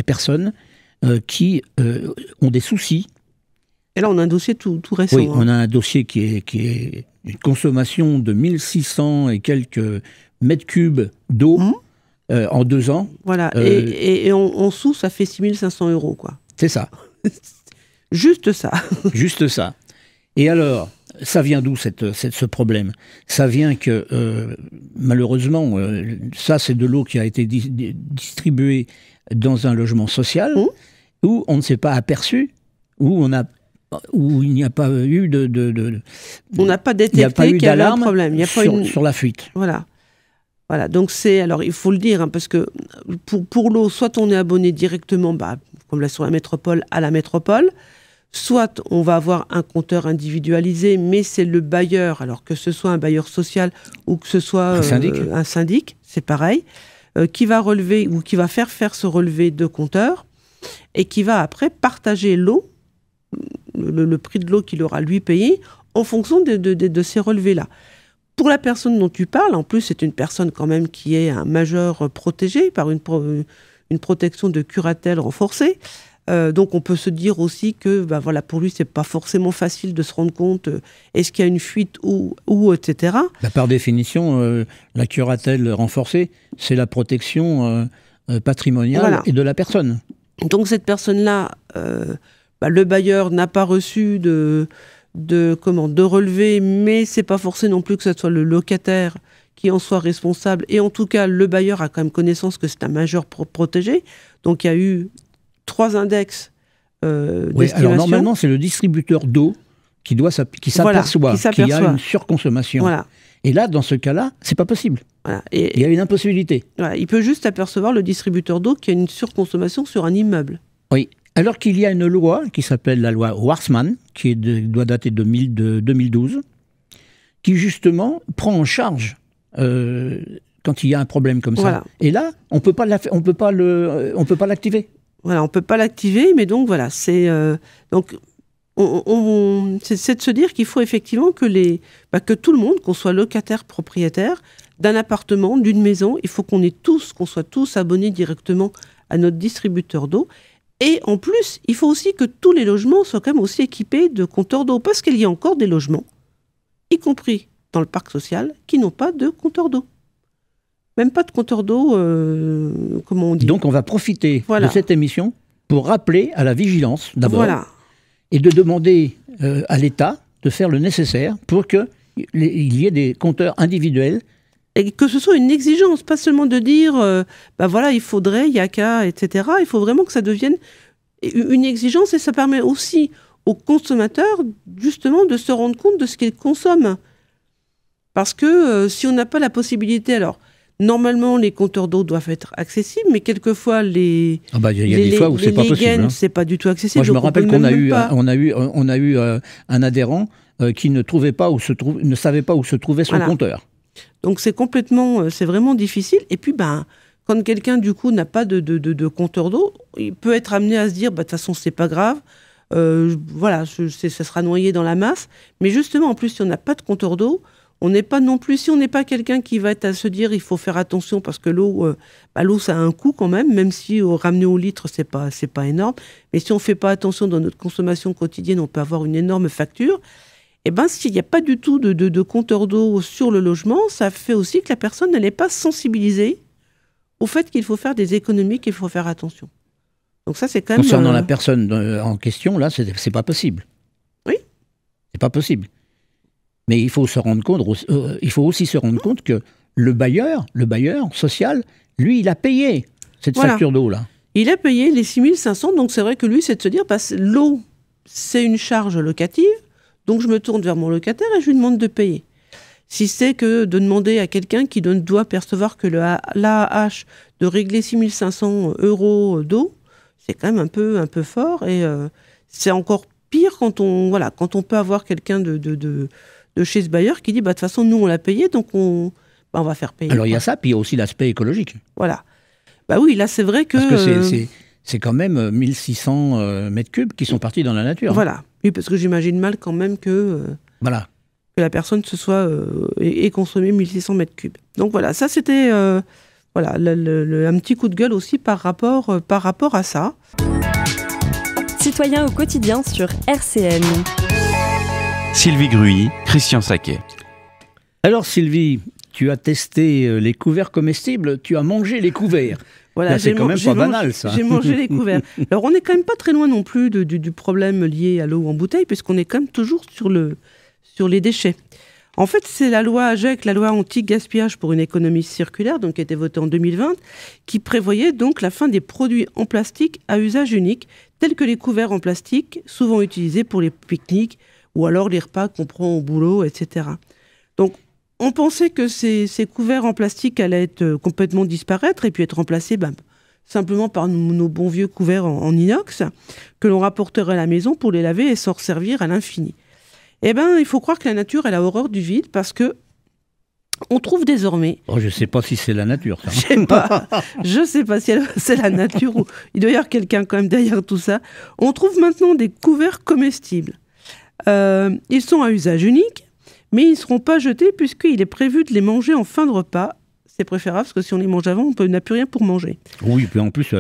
personnes qui ont des soucis. Et là, on a un dossier tout récent. Oui, on a un dossier qui est une consommation de 1600 et quelques mètres cubes d'eau en 2 ans. Voilà, et en sous, ça fait 6500 €, quoi. C'est ça. Juste ça. Juste ça. Et alors, ça vient d'où ce problème? Ça vient que, malheureusement, ça c'est de l'eau qui a été distribuée dans un logement social où on ne s'est pas aperçu, où il n'y a pas eu on n'a pas détecté qu'il y avait un problème. Il y a pas sur la fuite. Voilà. Voilà, donc alors il faut le dire, parce que pour l'eau, soit on est abonné directement, comme là sur la métropole, à la métropole, soit on va avoir un compteur individualisé, mais c'est le bailleur, alors que ce soit un bailleur social ou que ce soit un syndic, c'est pareil, qui va relever ou qui va faire ce relevé de compteur et qui va après partager l'eau, le prix de l'eau qu'il aura lui payé en fonction de ces relevés-là. Pour la personne dont tu parles, en plus, c'est une personne quand même qui est un majeur protégé par une protection de curatelle renforcée. Donc on peut se dire aussi que pour lui, c'est pas forcément facile de se rendre compte est-ce qu'il y a une fuite ou etc. Par définition, la curatelle renforcée, c'est la protection patrimoniale et de la personne. Donc cette personne-là, le bailleur n'a pas reçu de relevé, mais c'est pas forcé non plus que ce soit le locataire qui en soit responsable. Et en tout cas, le bailleur a quand même connaissance que c'est un majeur protégé. Donc il y a eu 3 index d'estimation. Alors normalement, c'est le distributeur d'eau qui s'aperçoit qu'il y a une surconsommation. Voilà. Et là, dans ce cas-là, c'est pas possible. Voilà. Il y a une impossibilité. Voilà. Il peut juste apercevoir, le distributeur d'eau, qu'il y a une surconsommation sur un immeuble. Oui. Alors qu'il y a une loi qui s'appelle la loi Warsmann, qui doit dater de 2012, qui justement prend en charge quand il y a un problème comme ça. Et là, on peut pas l'activer. Voilà, on peut pas l'activer, mais donc voilà, c'est c'est de se dire qu'il faut effectivement que tout le monde, qu'on soit locataire, propriétaire d'un appartement, d'une maison, il faut qu'on soit tous abonnés directement à notre distributeur d'eau. Et en plus, il faut aussi que tous les logements soient quand même aussi équipés de compteurs d'eau, parce qu'il y a encore des logements, y compris dans le parc social, qui n'ont pas de compteur d'eau. Même pas de compteur d'eau, comment on dit. Donc on va profiter de cette émission pour rappeler à la vigilance, d'abord, et de demander à l'État de faire le nécessaire pour qu'il y ait des compteurs individuels. Et que ce soit une exigence, pas seulement de dire, il faudrait, il y a qu'à, etc. Il faut vraiment que ça devienne une exigence, et ça permet aussi aux consommateurs, justement, de se rendre compte de ce qu'ils consomment. Parce que si on n'a pas la possibilité, alors, Normalement, les compteurs d'eau doivent être accessibles, mais quelquefois, il y a des fois où c'est pas possible. C'est pas du tout accessible. Moi, je me rappelle qu'on a eu un adhérent qui ne savait pas où se trouvait son compteur. Donc c'est vraiment difficile. Et puis, quand quelqu'un du coup n'a pas de compteur d'eau, il peut être amené à se dire, de toute façon, c'est pas grave. Ça sera noyé dans la masse. Mais justement, en plus, si on n'a pas de compteur d'eau, on n'est pas non plus, si on n'est pas quelqu'un qui va être à se dire il faut faire attention parce que l'eau ça a un coût quand même si ramené au litre c'est pas énorme, mais si on fait pas attention dans notre consommation quotidienne, on peut avoir une énorme facture. Et s'il n'y a pas du tout de compteur d'eau sur le logement, ça fait aussi que la personne n'est pas sensibilisée au fait qu'il faut faire des économies, qu'il faut faire attention. Donc ça c'est quand même... Concernant la personne en question, là, c'est pas possible. Oui. C'est pas possible. Mais il faut aussi se rendre compte que le bailleur social, lui, il a payé cette facture d'eau-là. Il a payé les 6 500, donc c'est vrai que lui, c'est de se dire, l'eau, c'est une charge locative, donc je me tourne vers mon locataire et je lui demande de payer. Si c'est que de demander à quelqu'un qui doit percevoir que l'AAH de régler 6 500 € d'eau, c'est quand même un peu fort, et c'est encore pire quand on peut avoir quelqu'un de chez ce bailleur qui dit de toute façon nous on l'a payé donc on va faire payer. Alors il y a ça, puis il y a aussi l'aspect écologique. Voilà. Oui, là c'est vrai que... Parce que c'est quand même 1600 mètres cubes qui sont partis dans la nature. Voilà. Oui, parce que j'imagine mal quand même que la personne ait consommé 1600 mètres cubes. Donc voilà, ça c'était un petit coup de gueule aussi par rapport à ça. Citoyens au quotidien sur RCN. Sylvie Gruy, Christian Saquet. Alors Sylvie, tu as testé les couverts comestibles, tu as mangé les couverts. Voilà, là, c'est quand même pas banal ça. J'ai mangé les couverts. Alors on n'est quand même pas très loin non plus du problème lié à l'eau en bouteille, puisqu'on est quand même toujours sur les déchets. En fait, c'est la loi AGEC, la loi anti-gaspillage pour une économie circulaire, donc qui a été votée en 2020, qui prévoyait donc la fin des produits en plastique à usage unique, tels que les couverts en plastique, souvent utilisés pour les pique-niques, ou alors les repas qu'on prend au boulot, etc. Donc, on pensait que ces couverts en plastique allaient être complètement disparaître et puis être remplacés simplement par nos bons vieux couverts en inox que l'on rapporterait à la maison pour les laver et s'en resservir à l'infini. Il faut croire que la nature, elle a horreur du vide parce que on trouve désormais... je ne sais pas si c'est la nature, ça. Je sais pas si c'est la nature ou il doit y avoir quelqu'un quand même derrière tout ça. On trouve maintenant des couverts comestibles. Ils sont à usage unique, mais ils ne seront pas jetés puisqu'il est prévu de les manger en fin de repas. C'est préférable parce que si on les mange avant, on n'a plus rien pour manger. Oui, puis en plus,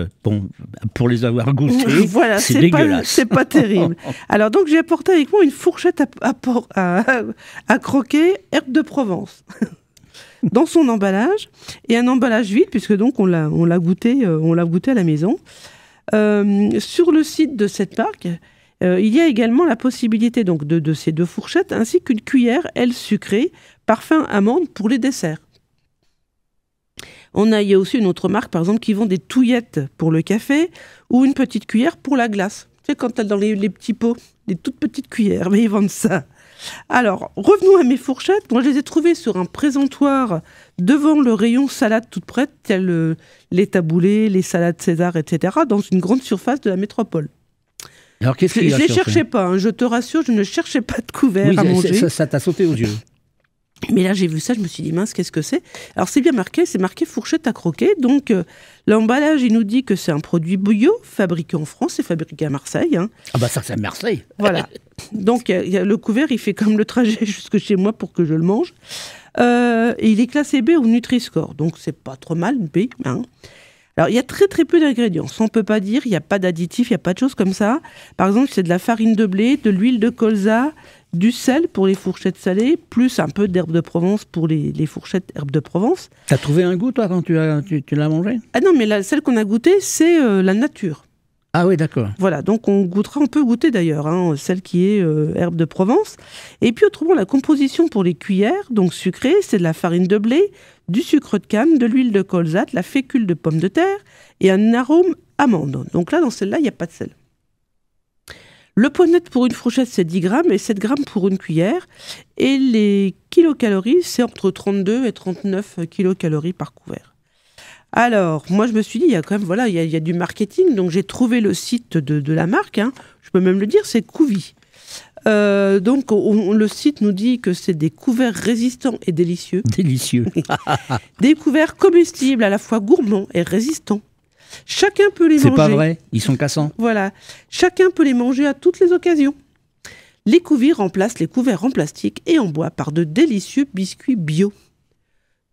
pour les avoir goûtés, voilà, c'est dégueulasse. C'est pas terrible. Alors donc j'ai apporté avec moi une fourchette à croquer herbe de Provence dans son emballage et un emballage vide puisque donc on l'a goûté à la maison. Sur le site de cette marque, il y a également la possibilité donc de ces 2 fourchettes ainsi qu'une cuillère, elle sucrée, parfum amande pour les desserts. Il y a aussi une autre marque, par exemple, qui vend des touillettes pour le café ou une petite cuillère pour la glace. Tu sais, quand tu as dans les petits pots, des toutes petites cuillères, mais ils vendent ça. Alors, revenons à mes fourchettes. Moi, je les ai trouvées sur un présentoir devant le rayon salade toute prête, tel les taboulés, les salades César, etc., dans une grande surface de la métropole. Alors, qu'est-ce qu'il y a? Je ne les cherchais pas, je te rassure, je ne cherchais pas de couvert à manger. Ça t'a sauté aux yeux. Mais là, j'ai vu ça, je me suis dit, mince, qu'est-ce que c'est? Alors, c'est bien marqué, c'est marqué fourchette à croquer. Donc, l'emballage, il nous dit que c'est un produit bio, fabriqué en France et fabriqué à Marseille. Hein. Ah ça, c'est à Marseille. Voilà. Donc, le couvert, il fait comme le trajet jusque chez moi pour que je le mange. Et il est classé B au Nutri-Score. Donc, c'est pas trop mal, B. Hein. Alors, il y a très très peu d'ingrédients. Ça, on ne peut pas dire, il n'y a pas d'additifs, il n'y a pas de choses comme ça. Par exemple, c'est de la farine de blé, de l'huile de colza, du sel pour les fourchettes salées, plus un peu d'herbe de Provence pour les fourchettes herbe de Provence. T'as trouvé un goût, toi, quand tu l'as mangé? Ah non, mais celle qu'on a goûtée, c'est la nature. Ah oui, d'accord. Voilà, donc on peut goûter d'ailleurs, hein, celle qui est herbe de Provence. Et puis autrement, la composition pour les cuillères, donc sucrées, c'est de la farine de blé, du sucre de canne, de l'huile de colza, de la fécule de pomme de terre et un arôme amande. Donc là, dans celle-là, il n'y a pas de sel. Le poids net pour une fourchette, c'est 10 grammes et 7 grammes pour une cuillère. Et les kilocalories, c'est entre 32 et 39 kilocalories par couvert. Alors, moi, je me suis dit, il y a quand même, voilà, il y a du marketing. Donc, j'ai trouvé le site de la marque. Hein. Je peux même le dire, c'est Couvi. Donc, le site nous dit que c'est des couverts résistants et délicieux. Délicieux. Des couverts comestibles, à la fois gourmands et résistants. Chacun peut les manger. C'est pas vrai, ils sont cassants. Voilà. Chacun peut les manger à toutes les occasions. Les Couvi remplacent les couverts en plastique et en bois par de délicieux biscuits bio.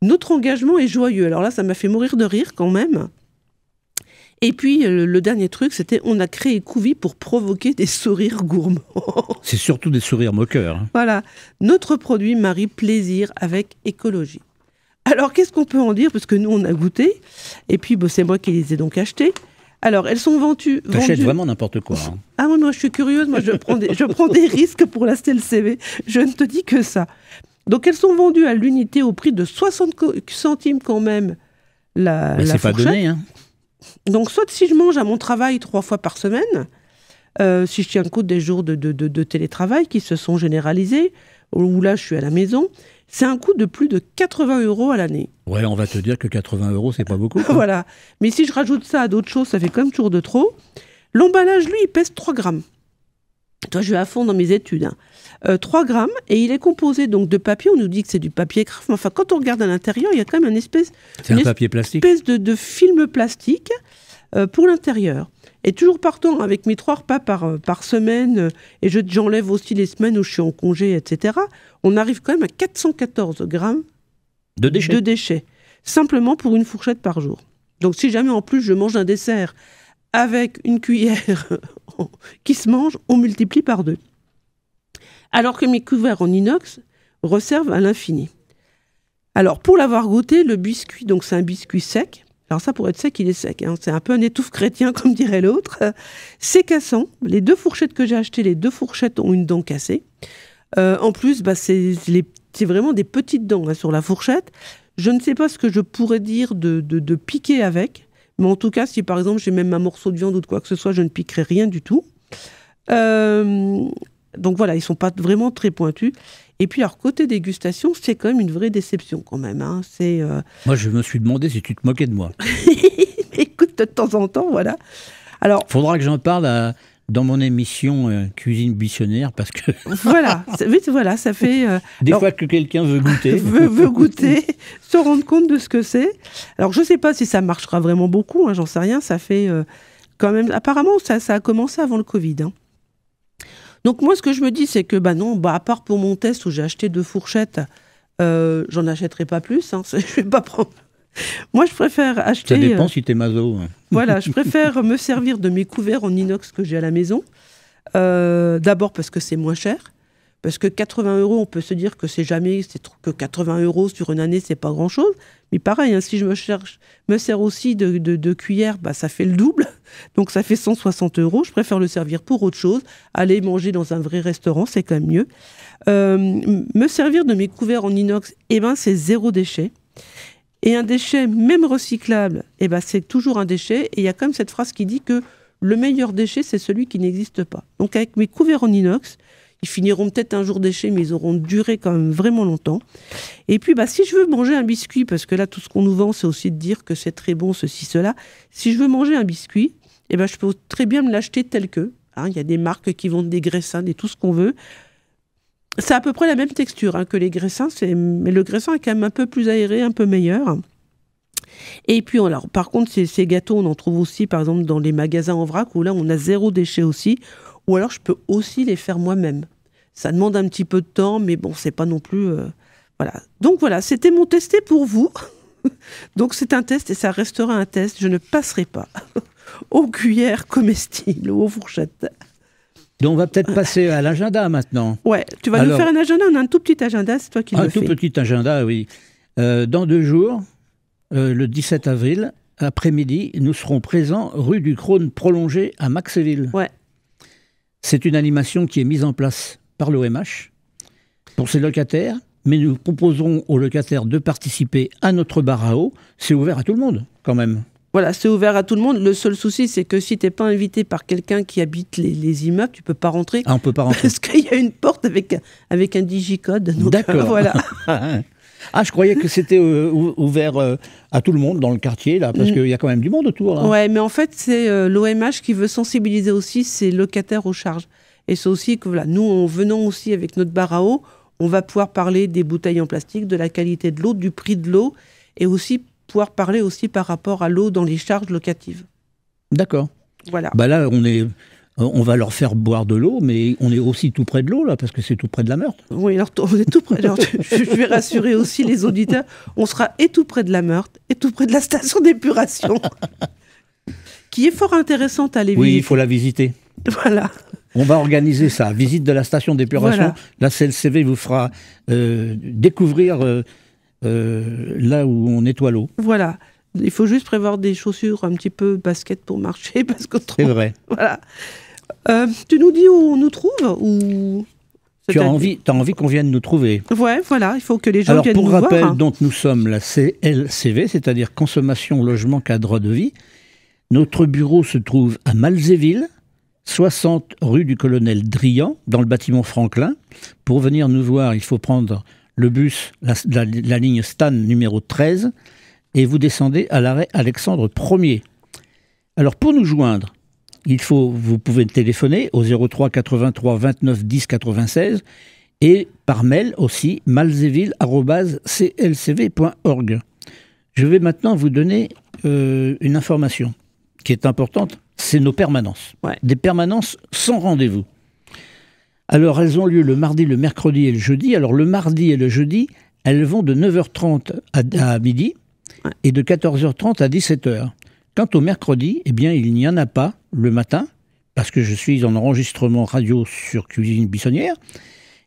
Notre engagement est joyeux. Alors là, ça m'a fait mourir de rire quand même. Et puis, le dernier truc, c'était on a créé Couvi pour provoquer des sourires gourmands. C'est surtout des sourires moqueurs. Hein. Voilà. Notre produit marie plaisir avec écologie. Alors, qu'est-ce qu'on peut en dire? Parce que nous, on a goûté. Et puis, c'est moi qui les ai donc achetées. Alors, elles sont vendues... T'achètes vraiment n'importe quoi. Hein. Ah, moi, je suis curieuse. Moi, je prends des risques pour la CLCV. Je ne te dis que ça. Donc, elles sont vendues à l'unité au prix de 60 centimes quand même la c'est fourchette. Pas donné, hein. Donc, soit si je mange à mon travail 3 fois par semaine, si je tiens compte des jours de télétravail qui se sont généralisés, où là, je suis à la maison, c'est un coût de plus de 80 € à l'année. Ouais, on va te dire que 80 €, c'est pas beaucoup. Voilà. Mais si je rajoute ça à d'autres choses, ça fait quand même toujours de trop. L'emballage, lui, il pèse 3 grammes. Toi, je vais à fond dans mes études. Hein. 3 grammes, et il est composé donc de papier. On nous dit que c'est du papier craft, mais enfin, quand on regarde à l'intérieur, il y a quand même une espèce de film plastique pour l'intérieur. Et toujours partant avec mes 3 repas par semaine, et j'enlève aussi les semaines où je suis en congé, etc., on arrive quand même à 414 grammes de déchets. Simplement pour une fourchette par jour. Donc si jamais en plus je mange un dessert avec une cuillère qui se mange, on multiplie par 2. Alors que mes couverts en inox resservent à l'infini. Alors, pour l'avoir goûté, le biscuit, donc c'est un biscuit sec. Alors ça, pour être sec, il est sec. Hein. C'est un peu un étouffe chrétien, comme dirait l'autre. C'est cassant. Les 2 fourchettes que j'ai achetées, les 2 fourchettes ont une dent cassée. En plus, c'est vraiment des petites dents hein, sur la fourchette. Je ne sais pas ce que je pourrais dire de piquer avec. Mais en tout cas, si par exemple, j'ai même un morceau de viande ou de quoi que ce soit, je ne piquerai rien du tout. Donc voilà, ils ne sont pas vraiment très pointus. Et puis, alors, côté dégustation, c'est quand même une vraie déception quand même. Hein. Moi, je me suis demandé si tu te moquais de moi. Écoute, de temps en temps, voilà. Alors, faudra que j'en parle dans mon émission Cuisine Buissonnière, parce que... voilà, ça fait... Des fois que quelqu'un veut goûter. veut goûter, se rendre compte de ce que c'est. Alors, je ne sais pas si ça marchera vraiment beaucoup, hein, j'en sais rien. Ça fait quand même... Apparemment, ça a commencé avant le Covid, hein. Donc moi, ce que je me dis, c'est que à part pour mon test où j'ai acheté 2 fourchettes, j'en achèterai pas plus. Hein, je vais pas prendre. Moi, je préfère acheter. Ça dépend si t'es maso. Hein. Voilà, je préfère me servir de mes couverts en inox que j'ai à la maison. D'abord parce que c'est moins cher. Parce que 80 €, on peut se dire que que 80 € sur une année, c'est pas grand-chose. Mais pareil, hein, si je me sers aussi de cuillère, ça fait le double. Donc ça fait 160 €. Je préfère le servir pour autre chose. Aller manger dans un vrai restaurant, c'est quand même mieux. Me servir de mes couverts en inox, c'est 0 déchet. Et un déchet, même recyclable, c'est toujours un déchet. Et il y a quand même cette phrase qui dit que le meilleur déchet, c'est celui qui n'existe pas. Donc avec mes couverts en inox, ils finiront peut-être un jour déchets, mais ils auront duré quand même vraiment longtemps. Et puis, si je veux manger un biscuit, parce que là, tout ce qu'on nous vend, c'est aussi de dire que c'est très bon, ceci, cela. Si je veux manger un biscuit, je peux très bien me l'acheter tel que. Hein, il y a des marques qui vendent des graissins, tout ce qu'on veut. C'est à peu près la même texture que les graissins, mais le graissin est quand même un peu plus aéré, un peu meilleur. Et puis, alors, par contre, ces gâteaux, on en trouve aussi, par exemple, dans les magasins en vrac, où là, on a 0 déchet aussi. Ou alors, je peux aussi les faire moi-même. Ça demande un petit peu de temps, mais bon, c'est pas non plus... voilà. Donc voilà, c'était mon testé pour vous. Donc c'est un test et ça restera un test. Je ne passerai pas aux cuillères comestibles ou aux fourchettes. Donc on va peut-être passer à l'agenda maintenant. Ouais, tu vas nous faire un agenda. On a un tout petit agenda, c'est toi qui le fais. Un tout petit agenda, oui. Dans 2 jours, le 17 avril, après-midi, nous serons présents rue du Crône prolongé à Maxéville. Ouais. C'est une animation qui est mise en place par l'OMH pour ses locataires, mais nous proposons aux locataires de participer à notre bar à eau. C'est ouvert à tout le monde, quand même. Voilà, c'est ouvert à tout le monde. Le seul souci, c'est que si tu n'es pas invité par quelqu'un qui habite les immeubles, tu ne peux pas rentrer. Ah, on ne peut pas rentrer. Parce qu'il y a une porte avec un digicode. Donc, d'accord. Voilà. Ah, je croyais que c'était ouvert à tout le monde dans le quartier, là, parce qu'il y a quand même du monde autour. Là. Ouais, mais en fait, c'est l'OMH qui veut sensibiliser aussi ses locataires aux charges. Et c'est aussi que, voilà, nous, en venant aussi avec notre bar à eau, on va pouvoir parler des bouteilles en plastique, de la qualité de l'eau, du prix de l'eau, et aussi pouvoir parler aussi par rapport à l'eau dans les charges locatives. D'accord. Voilà. Bah là, on va leur faire boire de l'eau, mais on est aussi tout près de l'eau, là, parce que c'est tout près de la Meurthe. Oui, alors on est tout près. Alors, je vais rassurer aussi les auditeurs, on sera et tout près de la Meurthe, et tout près de la station d'épuration, qui est fort intéressante à aller visiter. Oui, il faut la visiter. Voilà. On va organiser ça, visite de la station d'épuration. Voilà. La CLCV vous fera découvrir là où on nettoie l'eau. Voilà. Il faut juste prévoir des chaussures un petit peu basket pour marcher, parce que c'est vrai. Voilà. Tu nous dis où on nous trouve ou... Tu as envie qu'on vienne nous trouver. Ouais, voilà, il faut que les gens viennent nous voir. Alors, pour rappel, donc, nous sommes la CLCV, c'est-à-dire Consommation, Logement, Cadre de Vie. Notre bureau se trouve à Malzéville, 60 rue du Colonel Drian, dans le bâtiment Franklin. Pour venir nous voir, il faut prendre le bus, la ligne Stan numéro 13, et vous descendez à l'arrêt Alexandre Ier. Alors, pour nous joindre, vous pouvez téléphoner au 03 83 29 10 96 et par mail aussi malzéville@clcv.org. Je vais maintenant vous donner une information qui est importante, c'est nos permanences. Ouais. Des permanences sans rendez-vous. Alors, elles ont lieu le mardi, le mercredi et le jeudi. Alors, le mardi et le jeudi, elles vont de 9h30 à midi et de 14h30 à 17h. Quant au mercredi, eh bien, il n'y en a pas le matin, parce que je suis en enregistrement radio sur Cuisine Buissonnière.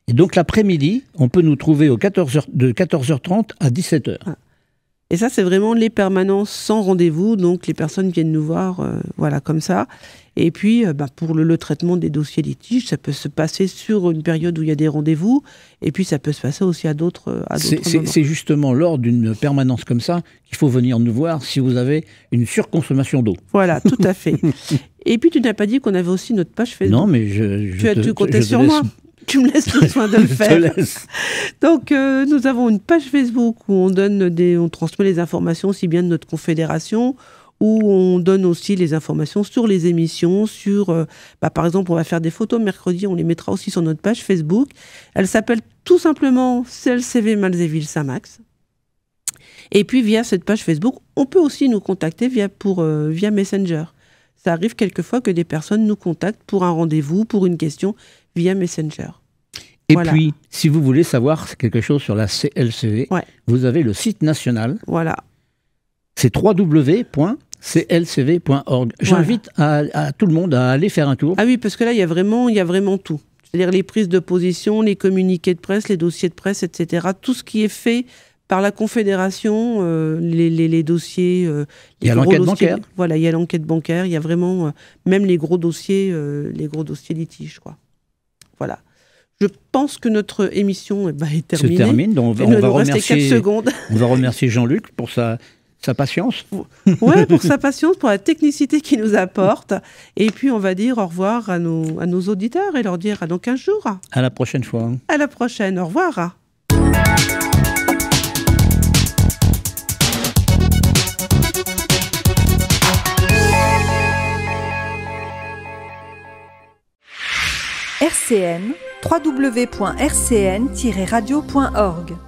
Et donc, l'après-midi, on peut nous trouver de 14h30 à 17h. Et ça, c'est vraiment les permanences sans rendez-vous. Donc, les personnes viennent nous voir, voilà, comme ça. Et puis, pour le traitement des dossiers litiges, ça peut se passer sur une période où il y a des rendez-vous. Et puis, ça peut se passer aussi à d'autres moments. C'est justement lors d'une permanence comme ça qu'il faut venir nous voir si vous avez une surconsommation d'eau. Voilà, tout à fait. Et puis, tu n'as pas dit qu'on avait aussi notre page Facebook. Non, mais tu comptais sur moi. Tu me laisses le soin de le faire. Donc, nous avons une page Facebook où on transmet les informations aussi bien de notre confédération, où on donne aussi les informations sur les émissions, par exemple, on va faire des photos mercredi, on les mettra aussi sur notre page Facebook. Elle s'appelle tout simplement CLCV Malzéville Saint-Max. Et puis, via cette page Facebook, on peut aussi nous contacter via Messenger. Ça arrive quelquefois que des personnes nous contactent pour un rendez-vous, pour une question, via Messenger. Et puis, si vous voulez savoir quelque chose sur la CLCV, vous avez le site national. Voilà. C'est www.clcv.org. J'invite à tout le monde à aller faire un tour. Ah oui, parce que là, il y a vraiment tout. C'est-à-dire les prises de position, les communiqués de presse, les dossiers de presse, etc. Tout ce qui est fait par la Confédération, les dossiers... il y a l'enquête bancaire. Voilà, il y a l'enquête bancaire. Il y a vraiment même les gros dossiers litiges, quoi. Voilà. Je pense que notre émission est terminée. Se termine, donc on va remercier 4 secondes. On va remercier Jean-Luc pour sa patience. Oui, pour sa patience, pour la technicité qu'il nous apporte. Et puis, on va dire au revoir à nos auditeurs et leur dire à dans 15 jours. À la prochaine fois. À la prochaine. Au revoir. RCN, www.rcn-radio.org